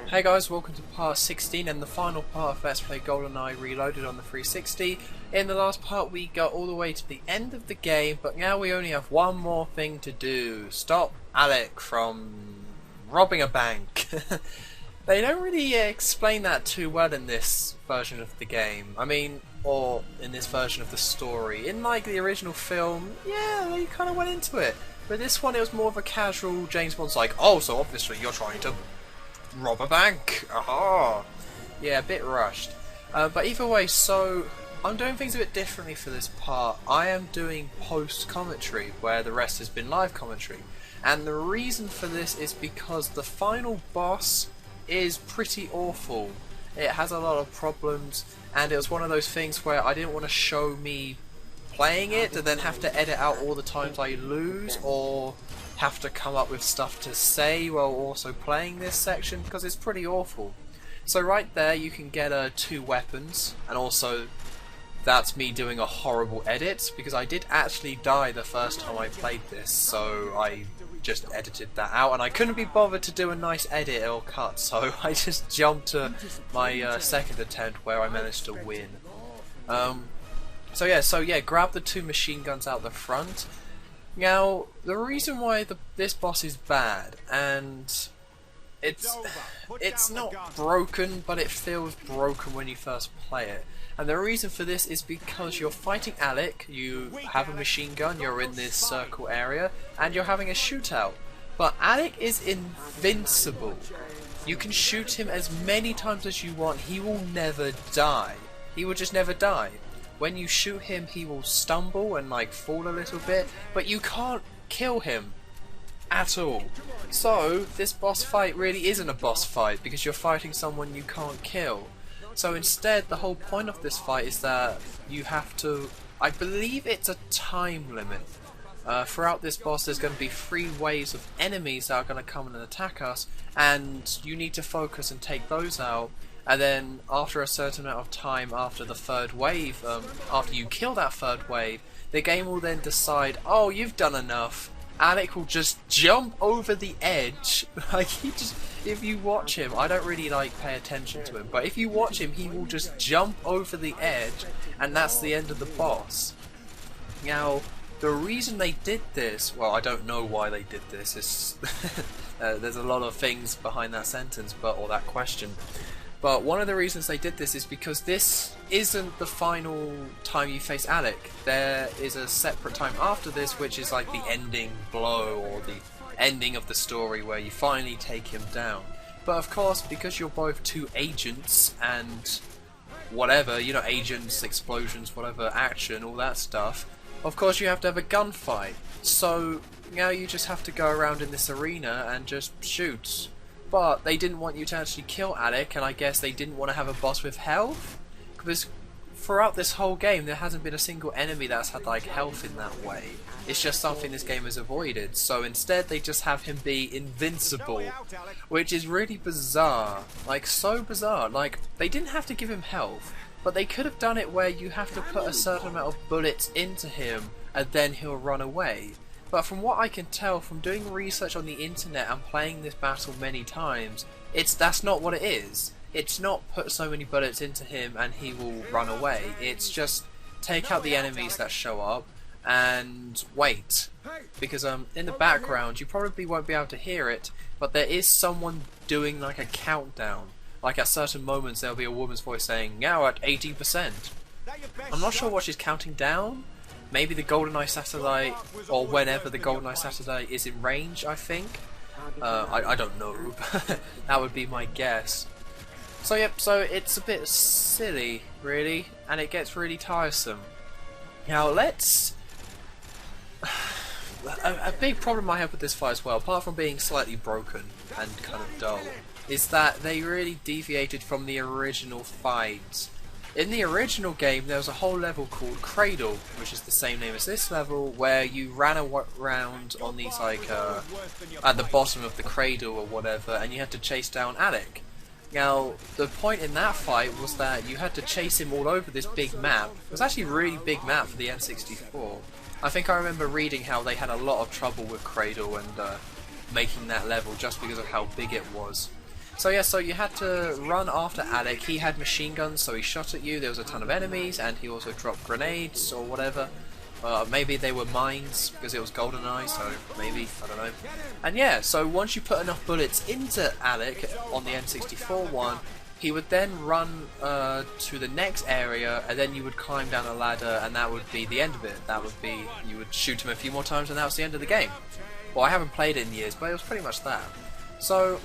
Hey guys, welcome to part 16 and the final part of Let's Play GoldenEye Reloaded on the 360. In the last part we got all the way to the end of the game, but now we only have one more thing to do. Stop Alec from robbing a bank. They don't really explain that too well in this version of the game. I mean, or in this version of the story. In like the original film, yeah, they kind of went into it. But this one it was more of a casual James Bond's like, oh, so obviously you're trying to rob a bank. Aha! Yeah, a bit rushed. But either way, so I'm doing things a bit differently for this part. I am doing post-commentary, where the rest has been live commentary. And the reason for this is because the final boss is pretty awful. It has a lot of problems, and it was one of those things where I didn't want to show me playing it and then have to edit out all the times I lose, or have to come up with stuff to say while also playing this section, because it's pretty awful. So right there you can get 2 weapons, and also that's me doing a horrible edit, because I did actually die the first time I played this, so I just edited that out, and I couldn't be bothered to do a nice edit or cut, so I just jumped to my second attempt where I managed to win. So yeah, grab the 2 machine guns out the front. Now, the reason why this boss is bad, and it's not broken, but it feels broken when you first play it. And the reason for this is because you're fighting Alec, you have a machine gun, you're in this circle area, and you're having a shootout. But Alec is invincible. You can shoot him as many times as you want, he will never die. He will just never die. When you shoot him, he will stumble and like fall a little bit, but you can't kill him at all. So this boss fight really isn't a boss fight, because you're fighting someone you can't kill. So instead, the whole point of this fight is that you have to, I believe it's a time limit. Throughout this boss there's going to be 3 waves of enemies that are going to come and attack us, and you need to focus and take those out. And then after a certain amount of time after the 3rd wave, after you kill that 3rd wave, the game will then decide, oh, you've done enough. Alec will just jump over the edge. Like, if you watch him, I don't really like pay attention to him, but if you watch him, he will just jump over the edge, and that's the end of the boss. Now, the reason they did this, well, I don't know why they did this. It's there's a lot of things behind that sentence, or that question. But one of the reasons they did this is because this isn't the final time you face Alec. There is a separate time after this, which is like the ending blow, or the ending of the story where you finally take him down. But of course, because you're both 2 agents and whatever, you know, agents, explosions, whatever, action, all that stuff, of course you have to have a gunfight. So now you just have to go around in this arena and just shoot. But they didn't want you to actually kill Alec, and I guess they didn't want to have a boss with health, because throughout this whole game there hasn't been a single enemy that's had like health in that way. It's just something this game has avoided, so instead they just have him be invincible, which is really bizarre. Like, so bizarre. Like, they didn't have to give him health, but they could have done it where you have to put a certain amount of bullets into him and then he'll run away. But from what I can tell from doing research on the internet and playing this battle many times, that's not what it is. It's not put so many bullets into him and he will run away. It's just take out the enemies that show up and wait. Because in the background you probably won't be able to hear it, but there is someone doing like a countdown. Like at certain moments there'll be a woman's voice saying, now at 80%. I'm not sure what she's counting down. Maybe the GoldenEye satellite, or whenever the GoldenEye satellite is in range, I think. I don't know, that would be my guess. So yep, so it's a bit silly, really, and it gets really tiresome. Now let's... a big problem I have with this fight as well, apart from being slightly broken and kind of dull, is that they really deviated from the original fight. In the original game there was a whole level called Cradle, which is the same name as this level, where you ran around on these like at the bottom of the cradle or whatever, and you had to chase down Alec. Now the point in that fight was that you had to chase him all over this big map. It was actually a really big map for the N64. I think I remember reading how they had a lot of trouble with Cradle and making that level just because of how big it was. So yeah, so you had to run after Alec. He had machine guns, so he shot at you. There was a ton of enemies, and he also dropped grenades or whatever. Maybe they were mines because it was GoldenEye, so maybe, I don't know. And yeah, so once you put enough bullets into Alec on the N64 one, he would then run to the next area, and then you would climb down a ladder, and that would be the end of it. That would be, you would shoot him a few more times, and that was the end of the game. Well, I haven't played it in years, but it was pretty much that. So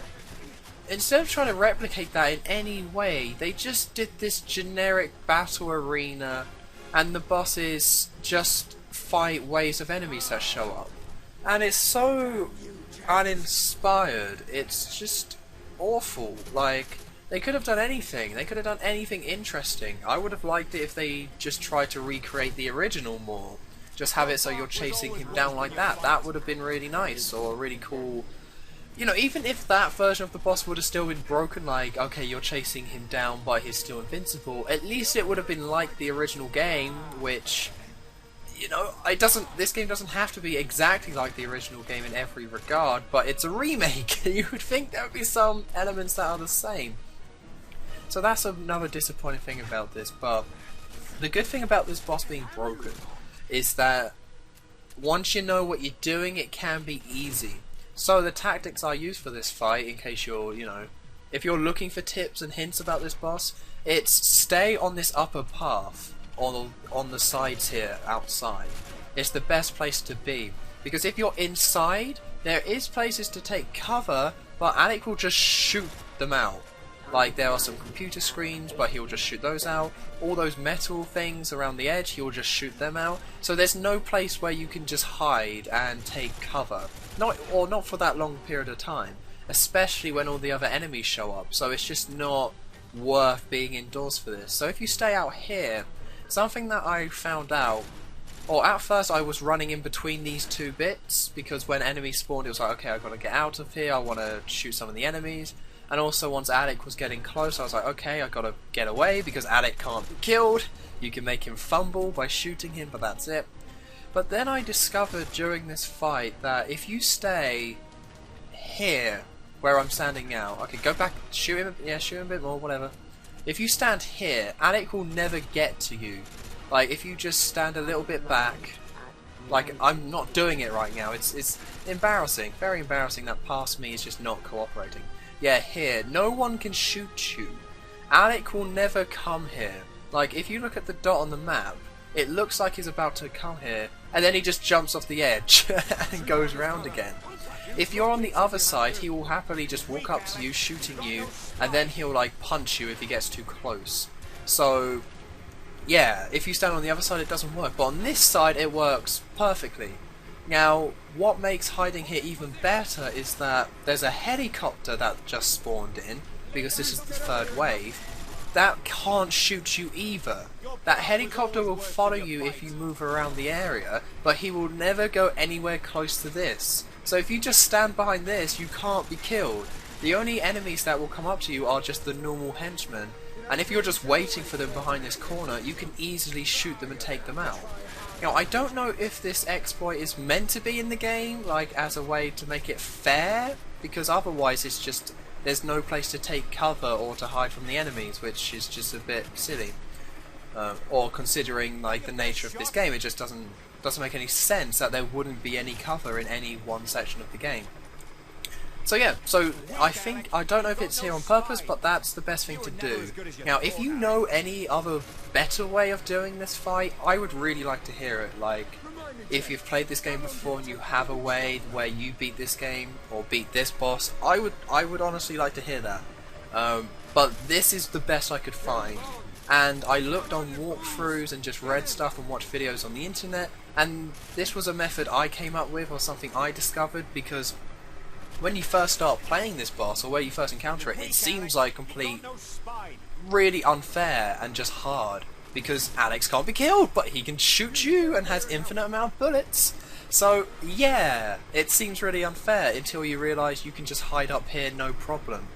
instead of trying to replicate that in any way, they just did this generic battle arena, and the bosses just fight waves of enemies that show up. And it's so uninspired, it's just awful. Like, they could have done anything, they could have done anything interesting. I would have liked it if they just tried to recreate the original more. Just have it so you're chasing him down like that. That would have been really nice, or really cool. You know, even if that version of the boss would have still been broken, like, okay, you're chasing him down but he's still invincible, at least it would have been like the original game, which, you know, this game doesn't have to be exactly like the original game in every regard, but it's a remake. You would think there would be some elements that are the same. So that's another disappointing thing about this, but the good thing about this boss being broken is that once you know what you're doing, it can be easy. So the tactics I use for this fight, in case you're, you know, if you're looking for tips and hints about this boss, it's stay on this upper path, on the sides here, outside. It's the best place to be, because if you're inside, there is places to take cover, but Alec will just shoot them out. Like, there are some computer screens, but he'll just shoot those out. All those metal things around the edge, he'll just shoot them out. So there's no place where you can just hide and take cover. Not for that long period of time. Especially when all the other enemies show up. So it's just not worth being indoors for this. So if you stay out here, something that I found out, or at first I was running in between these two bits, because when enemies spawned it was like, okay, I've got to get out of here, I want to shoot some of the enemies. And also once Alec was getting close, I was like, okay, I've got to get away because Alec can't be killed. You can make him fumble by shooting him, but that's it. But then I discovered during this fight that if you stay here, where I'm standing now, okay, go back, shoot him, yeah, shoot him a bit more, whatever. If you stand here, Alec will never get to you. Like, if you just stand a little bit back, like, I'm not doing it right now, it's embarrassing, very embarrassing that past me is just not cooperating. Yeah, here, no one can shoot you. Alec will never come here. Like, if you look at the dot on the map, it looks like he's about to come here, and then he just jumps off the edge and goes round again. If you're on the other side, he will happily just walk up to you, shooting you, and then he'll, like, punch you if he gets too close. So, yeah, if you stand on the other side, it doesn't work, but on this side, it works perfectly. Now, what makes hiding here even better is that there's a helicopter that just spawned in, because this is the third wave, that can't shoot you either. That helicopter will follow you if you move around the area, but he will never go anywhere close to this. So if you just stand behind this, you can't be killed. The only enemies that will come up to you are just the normal henchmen, and if you're just waiting for them behind this corner, you can easily shoot them and take them out. Now, I don't know if this exploit is meant to be in the game, like as a way to make it fair, because otherwise it's just, there's no place to take cover or to hide from the enemies, which is just a bit silly. Or considering like the nature of this game, it just doesn't make any sense that there wouldn't be any cover in any one section of the game. So yeah, so I don't know if it's here on purpose, but that's the best thing to do. Now, if you know any other better way of doing this fight, I would really like to hear it. Like, if you've played this game before and you have a way where you beat this game, or beat this boss, I would honestly like to hear that. But this is the best I could find. And I looked on walkthroughs and just read stuff and watched videos on the internet, and this was a method I came up with, or something I discovered, because when you first start playing this boss, or where you first encounter it, it seems like really unfair and just hard, because Alex can't be killed, but he can shoot you and has infinite amount of bullets. So yeah, it seems really unfair until you realise you can just hide up here no problem.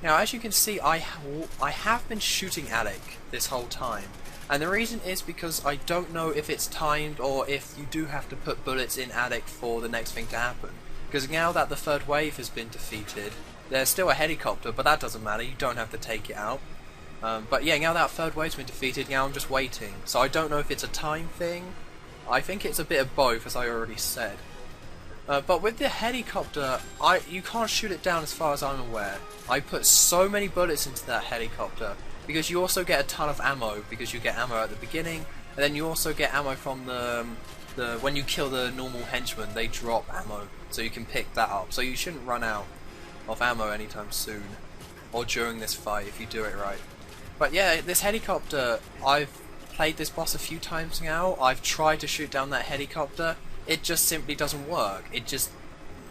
Now, as you can see, I have been shooting Alec this whole time, and the reason is because I don't know if it's timed or if you do have to put bullets in Alec for the next thing to happen. Because now that the third wave has been defeated, there's still a helicopter, but that doesn't matter, you don't have to take it out. But yeah, now that third wave's been defeated, now I'm just waiting. So I don't know if it's a time thing. I think it's a bit of both, as I already said. But with the helicopter, you can't shoot it down as far as I'm aware. I put so many bullets into that helicopter, because you also get a ton of ammo, because you get ammo at the beginning, and then you also get ammo from when you kill the normal henchmen, they drop ammo, so you can pick that up. So you shouldn't run out of ammo anytime soon, or during this fight if you do it right. But yeah, this helicopter, I've played this boss a few times now. I've tried to shoot down that helicopter. It just simply doesn't work.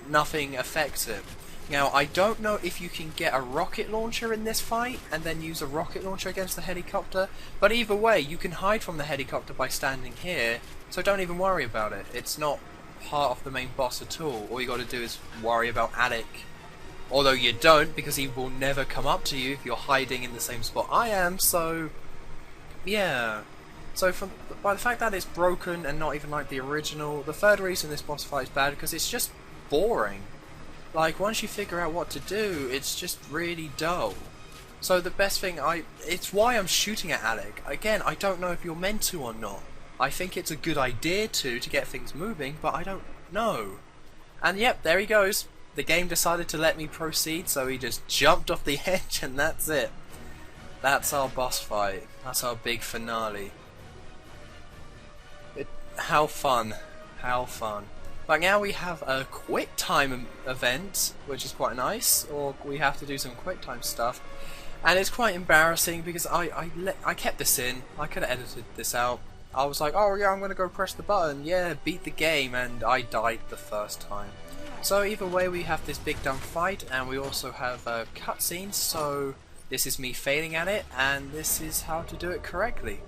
Nothing affects it. Now, I don't know if you can get a rocket launcher in this fight and then use a rocket launcher against the helicopter, but either way, you can hide from the helicopter by standing here, so don't even worry about it. It's not part of the main boss at all. All you gotta do is worry about Alec. Although you don't, because he will never come up to you if you're hiding in the same spot I am, so yeah. So by the fact that it's broken and not even like the original, the third reason this boss fight is bad because it's just boring. Like, once you figure out what to do, it's just really dull. So the best thing, it's why I'm shooting at Alec. Again, I don't know if you're meant to or not. I think it's a good idea to get things moving, but I don't know. And yep, there he goes. The game decided to let me proceed, so he just jumped off the edge and that's it. That's our boss fight. That's our big finale. How fun. How fun. But now we have a quick time event, which is quite nice, or we have to do some quick time stuff. And it's quite embarrassing because I kept this in. I could have edited this out. I was like, oh yeah, I'm going to go press the button. Yeah, beat the game, and I died the first time. So either way, we have this big dumb fight, and we also have cutscenes, so this is me failing at it, and this is how to do it correctly.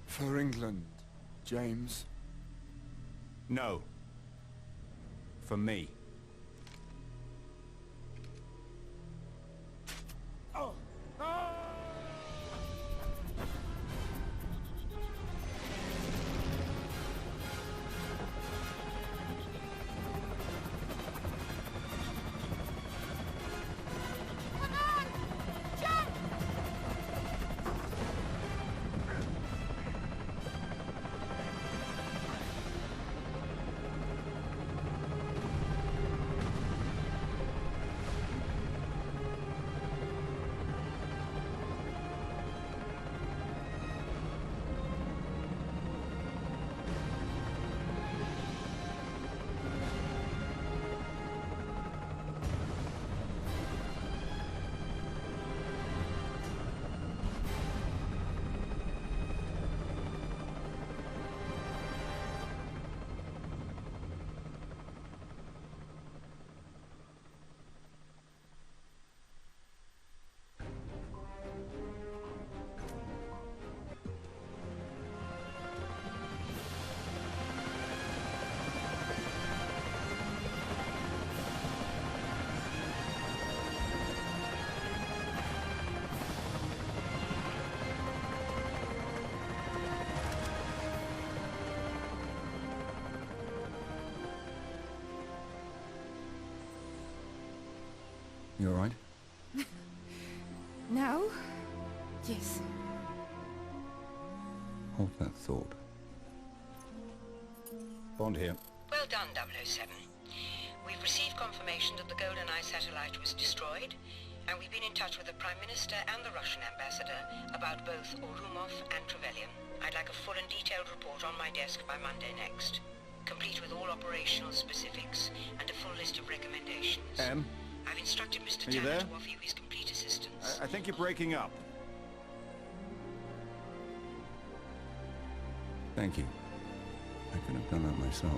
For England, James? No. For me. You alright? Now? Yes. Hold that thought. Bond here. Well done, 007. We've received confirmation that the GoldenEye satellite was destroyed, and we've been in touch with the Prime Minister and the Russian Ambassador about both Orumov and Trevelyan. I'd like a full and detailed report on my desk by Monday next, complete with all operational specifics and a full list of recommendations. I've instructed Mr. Are you Tanner there? to offer you his complete assistance. I think you're breaking up. Thank you. I could have done that myself.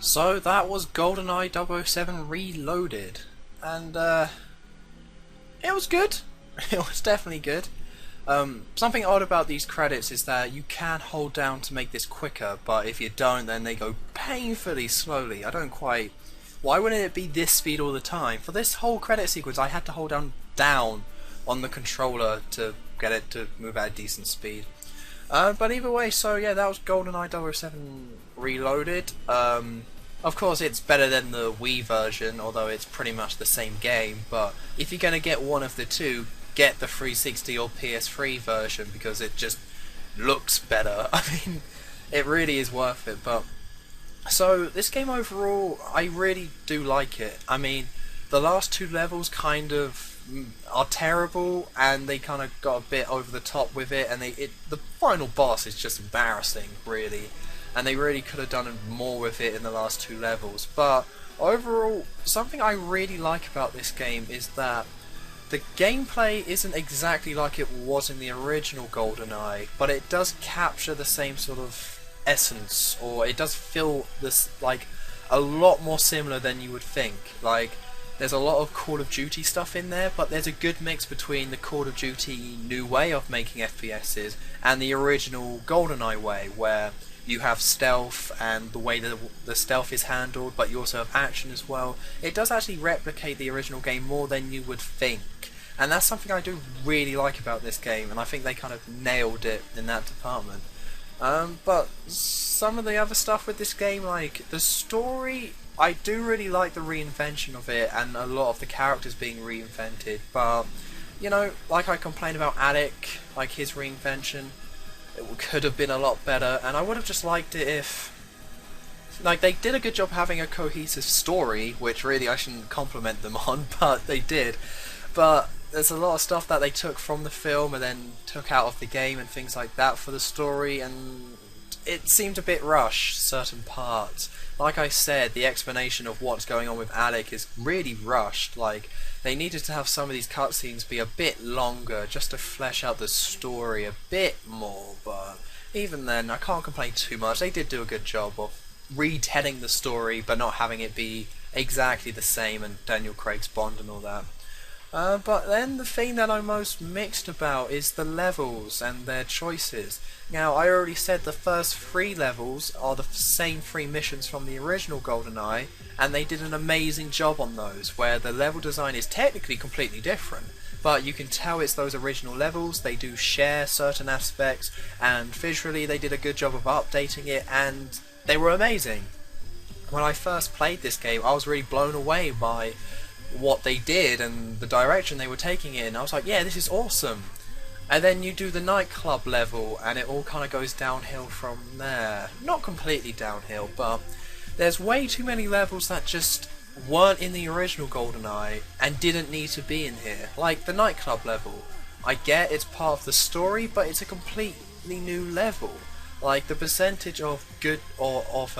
So that was GoldenEye 007 Reloaded, and it was good. It was definitely good. Something odd about these credits is that you can hold down to make this quicker, but if you don't, then they go painfully slowly. I don't quite... Why wouldn't it be this speed all the time? For this whole credit sequence, I had to hold down on the controller to get it to move at a decent speed. But either way, so yeah, that was GoldenEye 007 Reloaded. Of course, it's better than the Wii version, although it's pretty much the same game. But if you're going to get one of the two, get the 360 or PS3 version, because it just looks better. I mean, it really is worth it. But so this game overall, I really do like it. I mean, the last two levels kind of are terrible, and they kind of got a bit over the top with it, and the final boss is just embarrassing, really. And they really could have done more with it in the last two levels. But overall, something I really like about this game is that the gameplay isn't exactly like it was in the original GoldenEye, but it does capture the same sort of essence, or it does feel this like a lot more similar than you would think. Like, there's a lot of Call of Duty stuff in there, but there's a good mix between the Call of Duty new way of making FPSs and the original GoldenEye way, where you have stealth and the way that the stealth is handled, but you also have action as well. It does actually replicate the original game more than you would think, and that's something I do really like about this game, and I think they kind of nailed it in that department. But some of the other stuff with this game, like the story, I do really like the reinvention of it and a lot of the characters being reinvented, but you know, like I complained about Alec, like his reinvention, it could have been a lot better, and I would have just liked it if, like, they did a good job having a cohesive story, which really I shouldn't compliment them on, but they did. But there's a lot of stuff that they took from the film and then took out of the game and things like that for the story, and it seemed a bit rushed, certain parts. Like I said, the explanation of what's going on with Alec is really rushed. Like, they needed to have some of these cutscenes be a bit longer just to flesh out the story a bit more, but even then, I can't complain too much. They did do a good job of retelling the story, but not having it be exactly the same and Daniel Craig's Bond and all that. But then the thing that I'm most mixed about is the levels and their choices. Now, I already said the first 3 levels are the same 3 missions from the original GoldenEye, and they did an amazing job on those, where the level design is technically completely different, but you can tell it's those original levels. They do share certain aspects, and visually they did a good job of updating it, and they were amazing. When I first played this game, I was really blown away by what they did and the direction they were taking it in. I was like, yeah, this is awesome. And then you do the nightclub level, and it all kind of goes downhill from there. Not completely downhill, but there's way too many levels that just weren't in the original GoldenEye and didn't need to be in here. Like the nightclub level, I get it's part of the story, but it's a completely new level. Like the percentage of good or of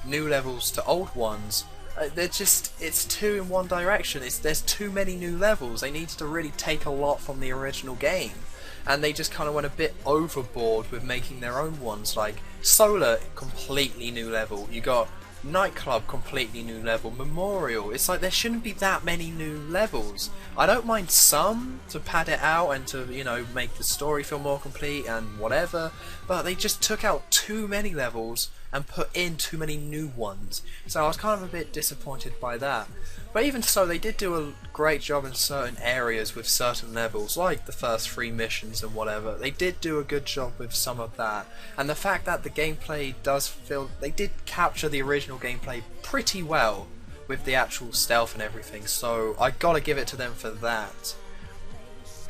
new levels to old ones, it's two in one direction. There's too many new levels. They needed to really take a lot from the original game, and they just kind of went a bit overboard with making their own ones. Like Solar, completely new level. You got Nightclub, completely new level. Memorial, it's like there shouldn't be that many new levels. I don't mind some to pad it out and to, you know, make the story feel more complete and whatever, but they just took out too many levels and put in too many new ones. So I was kind of a bit disappointed by that. But even so, they did do a great job in certain areas with certain levels, like the first 3 missions and whatever. They did do a good job with some of that. And the fact that the gameplay does feel... They did capture the original gameplay pretty well with the actual stealth and everything, so I gotta give it to them for that.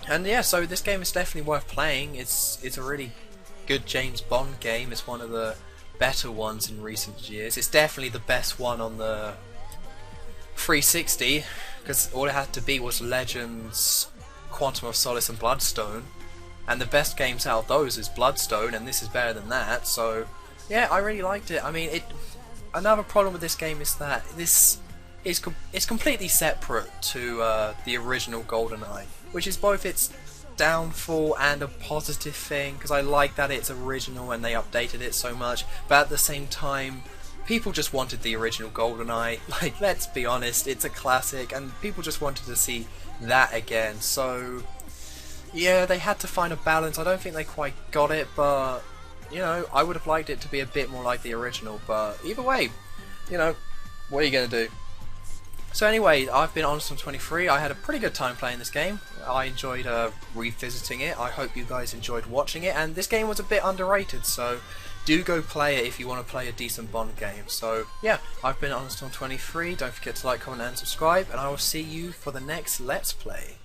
And yeah, so this game is definitely worth playing. It's a really good James Bond game. It's one of the better ones in recent years. It's definitely the best one on the 360, because all it had to be was Legends, Quantum of Solace and Bloodstone, and the best games out of those is Bloodstone, and this is better than that. So yeah, I really liked it. I mean, another problem with this game is that it's completely separate to the original GoldenEye, which is both its downfall and a positive thing, because I like that it's original and they updated it so much, but at the same time people just wanted the original GoldenEye. Like, let's be honest, it's a classic and people just wanted to see that again. So yeah, they had to find a balance. I don't think they quite got it, but you know, I would have liked it to be a bit more like the original, but either way, you know, what are you gonna do? So anyway, I've been Honestum23. I had a pretty good time playing this game. I enjoyed revisiting it. I hope you guys enjoyed watching it, and this game was a bit underrated, so do go play it if you want to play a decent Bond game. So yeah, I've been Honestum23. Don't forget to like, comment and subscribe, and I will see you for the next Let's Play.